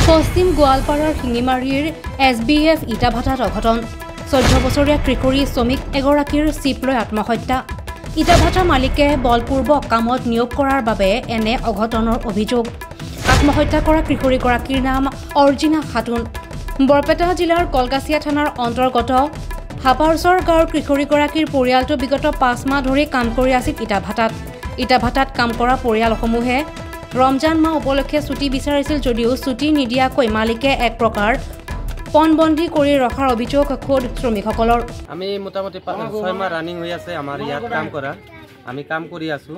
পশ্চিম গোৱালপাৰাৰ শিঙিমাৰীৰ SBF ইটাভাটাত অঘটন 14 বছৰীয়া কৃষৰী শ্ৰমিক এগৰাকীৰ চিপ লৈ আত্মহত্যা ইটাভাটা মালিকে বলপূৰ্বক কামত নিয়োগ কৰাৰ বাবে এনে অঘটনৰ অভিযোগ আত্মহত্যা কৰা কৃষৰীগৰাকীৰ নাম অৰ্জিনা খাতুন বৰপেটা জিলাৰ কলগাছিয়া থানাৰ অন্তৰ্গত হাপাৰছৰ গাঁৱৰ কৃষৰীগৰাকীৰ পৰিয়ালটো বিগত 5 মাহ ধৰি কাম কৰি আছিল ইটাভাটাত কাম কৰা পৰিয়ালসমূহে ৰমজান মাহ উপলক্ষে ছুটি বিচাৰিছিল যদিও ছুটি নিদিয়াকৈ মালিকে এক প্ৰকাৰ পণবন্দী কৰি ৰখাৰ অভিযোগ খোদ শ্ৰমিকসকলৰ আমি মোটামুটি 6 মাহ ৰানিং হৈ আছে আমাৰ ইয়াত কাম কৰা আমি কাম কৰি আছো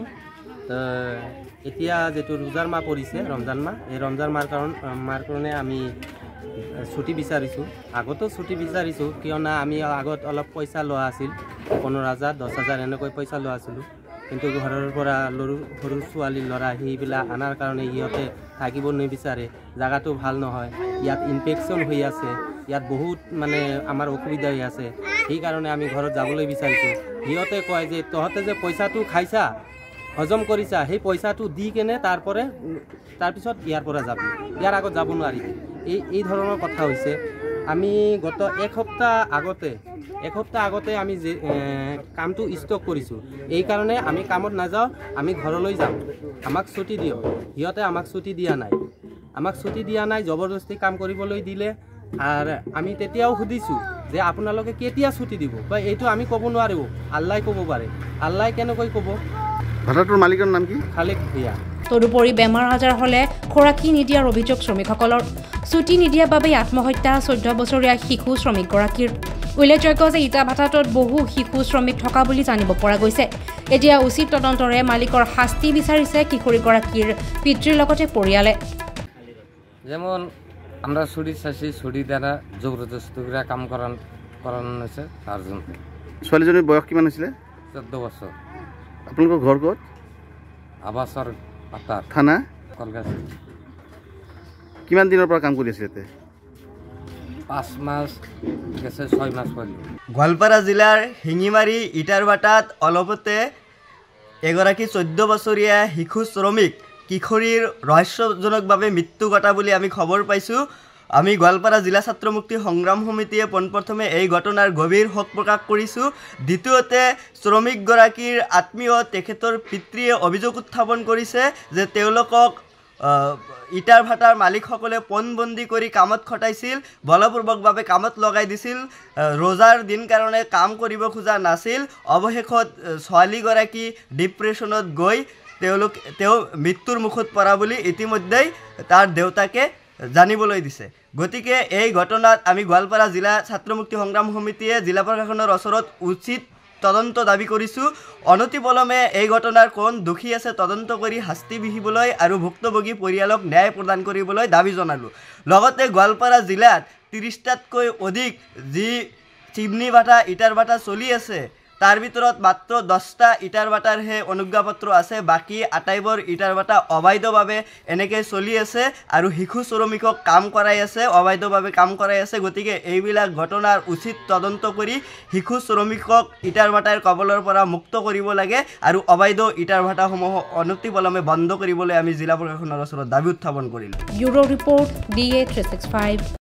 এতিয়া যেটো ৰোজাৰ মাহ পৰিছে ৰমজান মাহ এই ৰমজান মাৰ কাৰণে আমি ছুটি বিচাৰিছো আগতো ছুটি বিচাৰিছো কিয়না আমি আগত অলপ পইচা লোৱা আছিল 15000 10000 এনেকৈ পইচা লোৱা আছিল কিন্তু ঘৰৰ পৰা সৰু ছোৱালী লৰা হিবিলা আনাৰ কাৰণে ইহতে থাকিব নিবিচাৰে জায়গাটো ভাল নহয় ইয়াত ইনফেকশন হৈ আছে ইয়াত বহুত মানে আমাৰ অসুবিধা হৈ আছে এই কাৰণে আমি ঘৰত যাবলৈ বিচাৰিছো ইহতে কয় যে তহতে যে পইচাটো খাইছা হজম কৰিছা সেই পইচাটো দি কেনে তাৰ পিছত ইয়াৰ পৰা যাবি ইয়াৰ আগত যাব নোৱাৰি এই ধৰণৰ কথা হৈছে আমি গত এক সপ্তাহ আগতে আমি কামটো ষ্টক কৰিছো এই কাৰণে আমি কামত নাযাও আমি ঘৰলৈ যাম আমাক ছুটি দিও হিয়তে আমাক ছুটি দিয়া নাই জবৰদস্তি কাম কৰিবলৈ দিলে আৰু আমি তেতিয়াও খুদিছো যে আপোনালোকে কেতিয়া ছুটি দিব বা এইটো আমি ক'ব নোৱাৰো আল্লাহই ক'ব পাৰে আল্লাহই কেনেকৈ ক'ব ভাটাটোৰ মালিকৰ নাম কি খালেক ভূঞা তদুপৰি বেমাৰ আজাৰ হলে খোৰাকি নিদিয়াৰ অভিযোগ শ্ৰমিকসকলৰ ছুটি নিদিয়াৰ বাবে আত্মহত্যা 14 বছৰীয়া শিশু শ্ৰমিকগৰাকীৰ উল্লেখযোগ্য যে ইটাভাটাটোত বহু শিশু শ্ৰমিক থকা বুলি জানিব পৰা গৈছে এতিয়া উচিত তদন্তৰে মালিকৰ শাস্তি বিচাৰিছে কিশোৰীগৰাকীৰ পিতৃৰ লগতে পৰিয়ালে যেমন আমৰা ছুটি দ্বাৰা জবৰদস্তি কৰে কাম কৰানো হয়েছে তাৰ জন্য ছোৱালীজনীৰ বয়স কিমান হৈছিলে 14 বছৰ আপোনালোকৰ ঘৰ ক'ত আবাসৰ পাতাৰ থানা কলগাছি কিমান দিনৰ পৰা কাম কৰি আছে ইয়াতে 5 মাস গেছে 6 মাস পৰে গোৱালপাৰা জিলাৰ শিঙিমাৰী ইটাৰভাটাত অলপতে এগৰাকী 14 বছৰীয়া শিশু শ্ৰমিক কিশোৰীৰ ৰহস্যজনকভাৱে মৃত্যু ঘটা বুলি আমি খবৰ পাইছোঁ আমি গোৱালপাৰা জিলা ছাত্ৰ মুক্তি সংগ্ৰাম সমিতিয়ে পোনপ্ৰথমে এই ঘটনাৰ গভীৰ শোক প্ৰকাশ কৰিছোঁ দ্বিতীয়তে শ্ৰমিকগৰাকীৰ আত্মীয় তেখেতৰ পিতৃয়ে অভিযোগ উত্থাপন কৰিছে যে তেওঁলোকক ইটাৰ ভাটাৰ মালিকসকলে পণবন্দী কৰি কামত খটাইছিল বলপূৰ্বকভাৱে কামত লগাই দিছিল ৰোজাৰ দিন কাৰণে কাম কৰিব খোজা নাছিল অৱশেষত ছোৱালীগৰাকী ডিপ্ৰেশ্যনত গৈ তেওঁ মৃত্যুৰ মুখত পৰা বুলি ইতিমধ্যেই তাৰ দেউতাকে জানিবলৈ দিছে গতিকে এই ঘটনাত আমি গোৱালপাৰা জিলা ছাত্ৰ মুক্তি সংগ্ৰাম সমিতিয়ে জিলা প্ৰশাসনৰ ওচৰত উচিত তদন্ত দাবী কৰিছোঁ অনতিপলমে এই ঘটনাৰ কোন দোষী আছে তদন্ত কৰি শাস্তি বিহিবলৈ আৰু ভুক্তভোগী পৰিয়ালক ন্যায় প্ৰদান কৰিবলৈ দাবী জনালোঁ লগতে গোৱালপাৰা জিলাত 30টাতকৈ অধিক যি চিমনি ভাটা ইটাৰ ভাটা চলি আছে তাৰ ভিতৰত মাত্ৰ 10টা ইটাৰ ভাটাৰহে অনুজ্ঞাপত্ৰ আছে বাকী আটাইবোৰ ইটাৰ ভাটা অবৈধভাৱে এনেকৈ চলি আছে আৰু শিশু শ্ৰমিকক কাম কৰাই আছে অবৈধভাৱে কাম কৰাই আছে গতিকে এইবিলাক ঘটনাৰ উচিত তদন্ত কৰি শিশু শ্ৰমিকক ইটাৰ ভাটাৰ কবলৰ পৰা মুক্ত কৰিব লাগে আৰু অবৈধ ইটাৰ ভাটাসমূহ অনতিপলমে বন্ধ কৰিবলৈ আমি জিলা প্ৰশাসনৰ ওচৰত দাবী উত্থাপন কৰিলোঁ ব্যুৰো ৰিপৰ্ট DA 365